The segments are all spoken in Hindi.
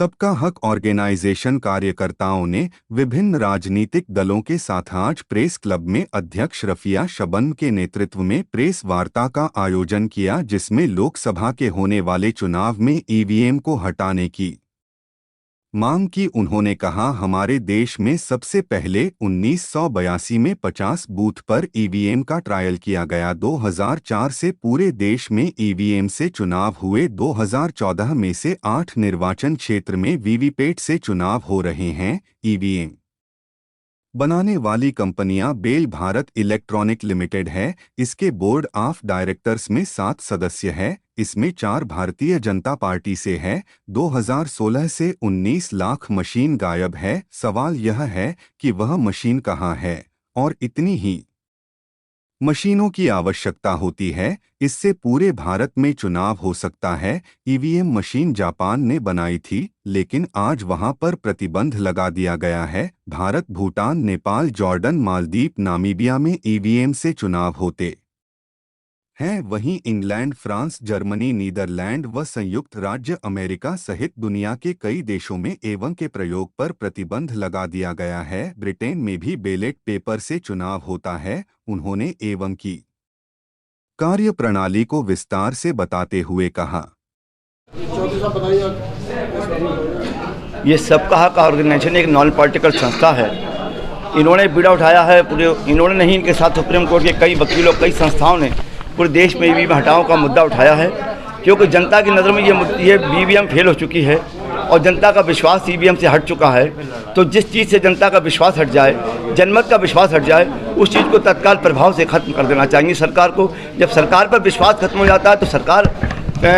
सबका हक ऑर्गेनाइजेशन कार्यकर्ताओं ने विभिन्न राजनीतिक दलों के साथ आज प्रेस क्लब में अध्यक्ष रफिया शबन के नेतृत्व में प्रेस वार्ता का आयोजन किया, जिसमें लोकसभा के होने वाले चुनाव में ईवीएम को हटाने की मांग की। उन्होंने कहा, हमारे देश में सबसे पहले 1982 में 50 बूथ पर ईवीएम का ट्रायल किया गया। 2004 से पूरे देश में ईवीएम से चुनाव हुए। 2014 में से 8 निर्वाचन क्षेत्र में वीवीपैट से चुनाव हो रहे हैं। ईवीएम बनाने वाली कंपनियां बेल भारत इलेक्ट्रॉनिक लिमिटेड है। इसके बोर्ड ऑफ डायरेक्टर्स में 7 सदस्य है। इसमें 4 भारतीय जनता पार्टी से है। 2016 से 19 लाख मशीन गायब है। सवाल यह है कि वह मशीन कहाँ है और इतनी ही मशीनों की आवश्यकता होती है, इससे पूरे भारत में चुनाव हो सकता है। ईवीएम मशीन जापान ने बनाई थी, लेकिन आज वहां पर प्रतिबंध लगा दिया गया है। भारत, भूटान, नेपाल, जॉर्डन, मालदीव, नामीबिया में ईवीएम से चुनाव होते हैं। वहीं इंग्लैंड, फ्रांस, जर्मनी, नीदरलैंड व संयुक्त राज्य अमेरिका सहित दुनिया के कई देशों में ईवीएम के प्रयोग पर प्रतिबंध लगा दिया गया है। ब्रिटेन में भी बैलेट पेपर से चुनाव होता है। उन्होंने ईवीएम की कार्यप्रणाली को विस्तार से बताते हुए कहा, ये सबका हक ऑर्गेनाइजेशन एक नॉन पॉलिटिकल संस्था है। इन्होंने बीड़ा उठाया है पूरे, इन्होंने नहीं, इनके साथ सुप्रीम कोर्ट के कई वकीलों, कई संस्थाओं ने पूरे देश में ईवीएम हटाओ का मुद्दा उठाया है, क्योंकि जनता की नज़र में ये ईवीएम फेल हो चुकी है और जनता का विश्वास ईवीएम से हट चुका है। तो जिस चीज़ से जनता का विश्वास हट जाए, जनमत का विश्वास हट जाए, उस चीज़ को तत्काल प्रभाव से ख़त्म कर देना चाहिए सरकार को। जब सरकार पर विश्वास खत्म हो जाता है तो सरकार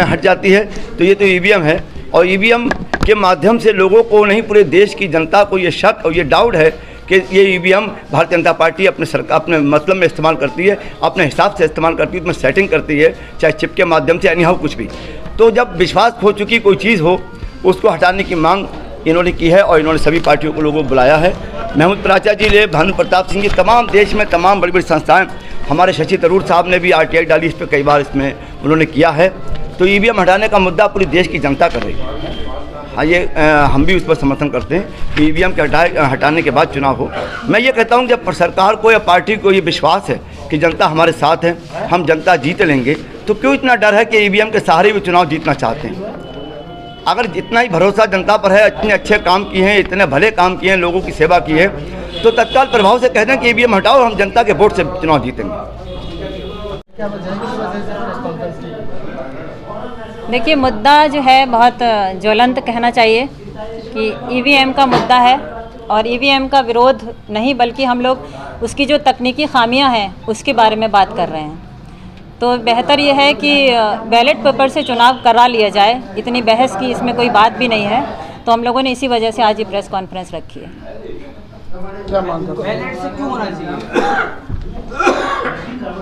हट जाती है। तो ये तो ईवीएम है और ईवीएम के माध्यम से लोगों को नहीं, पूरे देश की जनता को ये शक और ये डाउट है कि ये ईवीएम भारतीय जनता पार्टी अपने मतलब में इस्तेमाल करती है, अपने हिसाब से इस्तेमाल करती है, उसमें सेटिंग करती है, चाहे चिप के माध्यम से, एनी हाउ कुछ भी। तो जब विश्वास खो चुकी कोई चीज़ हो, उसको हटाने की मांग इन्होंने की है और इन्होंने सभी पार्टियों को लोगों को बुलाया है। महमूद प्राचार्य जी ले, भानु प्रताप सिंह जी, तमाम देश में तमाम बड़ी बड़ी संस्थाएँ, हमारे शशि थरूर साहब ने भी RTI डाली, इस पर कई बार इसमें उन्होंने किया है। तो ईवीएम हटाने का मुद्दा पूरी देश की जनता कर रही है। हाँ, ये हम भी उस पर समर्थन करते हैं कि ईवीएम के हटाने के बाद चुनाव हो। मैं ये कहता हूँ जब सरकार को या पार्टी को ये विश्वास है कि जनता हमारे साथ है, हम जनता जीत लेंगे, तो क्यों इतना डर है कि ईवीएम के सहारे भी चुनाव जीतना चाहते हैं। अगर इतना ही भरोसा जनता पर है, इतने अच्छे काम किए हैं, इतने भले काम किए हैं, लोगों की सेवा की है, तो तत्काल प्रभाव से कह दें कि ईवीएम हटाओ, हम जनता के वोट से चुनाव जीतेंगे। देखिए, मुद्दा जो है बहुत ज्वलंत कहना चाहिए कि ईवीएम का मुद्दा है और ईवीएम का विरोध नहीं, बल्कि हम लोग उसकी जो तकनीकी खामियां हैं उसके बारे में बात कर रहे हैं। तो बेहतर ये है कि बैलेट पेपर से चुनाव करा लिया जाए। इतनी बहस की इसमें कोई बात भी नहीं है। तो हम लोगों ने इसी वजह से आज ये प्रेस कॉन्फ्रेंस रखी है। क्या मांग करते हैं? बैलेट से क्यों होना चाहिए?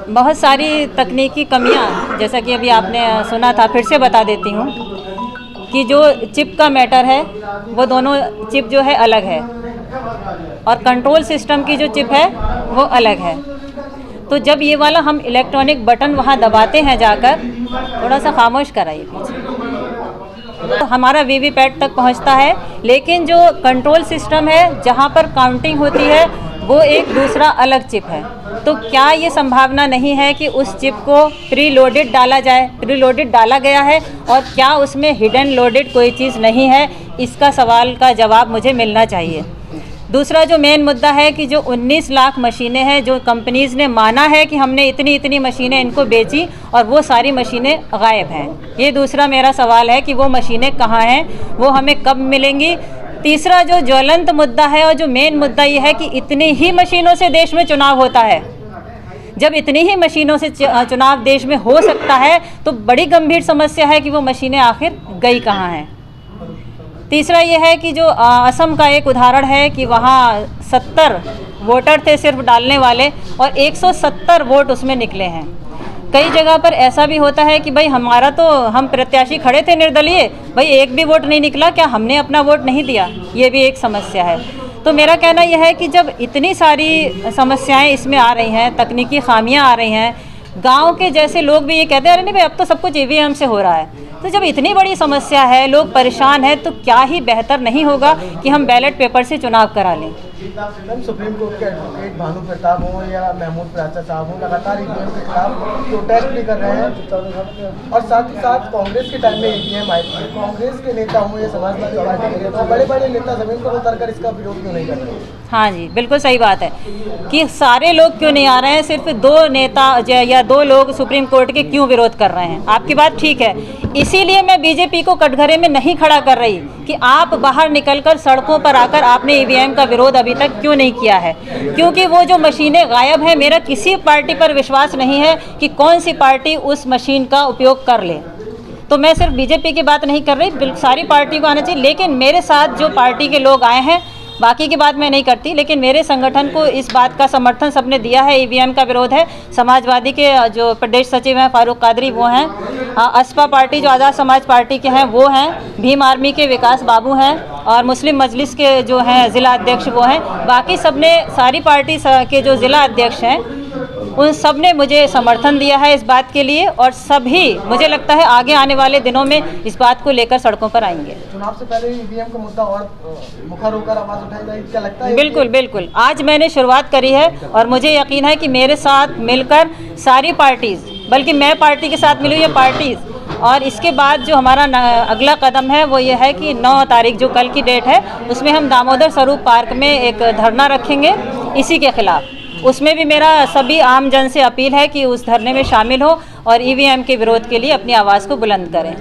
बहुत सारी तकनीकी कमियां, जैसा कि अभी आपने सुना था, फिर से बता देती हूँ कि जो चिप का मैटर है वो दोनों चिप जो है अलग है और कंट्रोल सिस्टम की जो चिप है वो अलग है। तो जब ये वाला हम इलेक्ट्रॉनिक बटन वहाँ दबाते हैं जाकर, थोड़ा सा खामोश कराइए पीछे, तो हमारा वीवीपैट तक पहुँचता है, लेकिन जो कंट्रोल सिस्टम है जहाँ पर काउंटिंग होती है वो एक दूसरा अलग चिप है। तो क्या ये संभावना नहीं है कि उस चिप को प्री लोडेड डाला जाए? प्री लोडेड डाला गया है और क्या उसमें हिडन लोडेड कोई चीज़ नहीं है? इसका सवाल का जवाब मुझे मिलना चाहिए। दूसरा जो मेन मुद्दा है कि जो 19 लाख मशीनें हैं, जो कंपनीज़ ने माना है कि हमने इतनी इतनी मशीनें इनको बेची और वो सारी मशीनें गायब हैं। ये दूसरा मेरा सवाल है कि वो मशीनें कहाँ हैं, वो हमें कब मिलेंगी? तीसरा जो ज्वलंत मुद्दा है और जो मेन मुद्दा ये है कि इतनी ही मशीनों से देश में चुनाव होता है। जब इतनी ही मशीनों से चुनाव देश में हो सकता है तो बड़ी गंभीर समस्या है कि वो मशीनें आखिर गई कहाँ हैं। तीसरा ये है कि जो असम का एक उदाहरण है कि वहाँ 70 वोटर थे सिर्फ डालने वाले और 170 वोट उसमें निकले हैं। कई जगह पर ऐसा भी होता है कि भाई हमारा तो, हम प्रत्याशी खड़े थे निर्दलीय, भाई एक भी वोट नहीं निकला, क्या हमने अपना वोट नहीं दिया? ये भी एक समस्या है। तो मेरा कहना यह है कि जब इतनी सारी समस्याएं इसमें आ रही हैं, तकनीकी खामियां आ रही हैं, गांव के जैसे लोग भी ये कहते हैं अरे नहीं भाई अब तो सब कुछ ईवीएम से हो रहा है, तो जब इतनी बड़ी समस्या है, लोग परेशान हैं, तो क्या ही बेहतर नहीं होगा कि हम बैलेट पेपर से चुनाव करा लें। मैम, सुप्रीम कोर्ट के एडवोकेट भानु प्रताप हो या महमूद प्राचा साहब हो, लगातार ईवीएम के खिलाफ प्रोटेस्ट भी कर रहे हैं और साथ ही साथ कांग्रेस के टाइम में ईवीएम आई थी, कांग्रेस के नेता हों या समाजवादी पार्टी के नेता, बड़े बड़े नेता जमीन पर उतरकर इसका विरोध क्यों नहीं कर रहे? हाँ जी, बिल्कुल सही बात है कि सारे लोग क्यों नहीं आ रहे हैं, सिर्फ 2 नेता या 2 लोग सुप्रीम कोर्ट के क्यों विरोध कर रहे हैं। आपकी बात ठीक है, इसीलिए मैं बीजेपी को कटघरे में नहीं खड़ा कर रही कि आप बाहर निकलकर सड़कों पर आकर आपने ईवीएम का विरोध अभी तक क्यों नहीं किया है, क्योंकि वो जो मशीनें गायब हैं, मेरा किसी पार्टी पर विश्वास नहीं है कि कौन सी पार्टी उस मशीन का उपयोग कर ले। तो मैं सिर्फ बीजेपी की बात नहीं कर रही, सारी पार्टी को आना चाहिए, लेकिन मेरे साथ जो पार्टी के लोग आए हैं, बाकी की बात मैं नहीं करती, लेकिन मेरे संगठन को इस बात का समर्थन सबने दिया है। ईवीएम का विरोध है, समाजवादी के जो प्रदेश सचिव हैं फारूक कादरी वो हैं, असपा पार्टी जो आज़ाद समाज पार्टी के हैं वो हैं, भीम आर्मी के विकास बाबू हैं और मुस्लिम मजलिस के जो हैं ज़िला अध्यक्ष वो हैं। बाकी सबने, सारी पार्टी के जो ज़िला अध्यक्ष हैं उन सब ने मुझे समर्थन दिया है इस बात के लिए, और सभी मुझे लगता है आगे आने वाले दिनों में इस बात को लेकर सड़कों पर आएंगे। चुनाव से पहले ईवीएम का मुद्दा और मुखर होकर आवाज उठाई जाएगी, क्या लगता है? बिल्कुल बिल्कुल, आज मैंने शुरुआत करी है और मुझे यकीन है कि मेरे साथ मिलकर सारी पार्टीज़, बल्कि मैं पार्टी के साथ मिलूँ, ये पार्टीज़, और इसके बाद जो हमारा अगला कदम है वो ये है कि 9 तारीख जो कल की डेट है उसमें हम दामोदर स्वरूप पार्क में एक धरना रखेंगे इसी के खिलाफ। उसमें भी मेरा सभी आम जन से अपील है कि उस धरने में शामिल हो और ईवीएम के विरोध के लिए अपनी आवाज़ को बुलंद करें।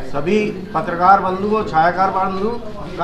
सभी पत्रकार बंधु और छायाकार बंधु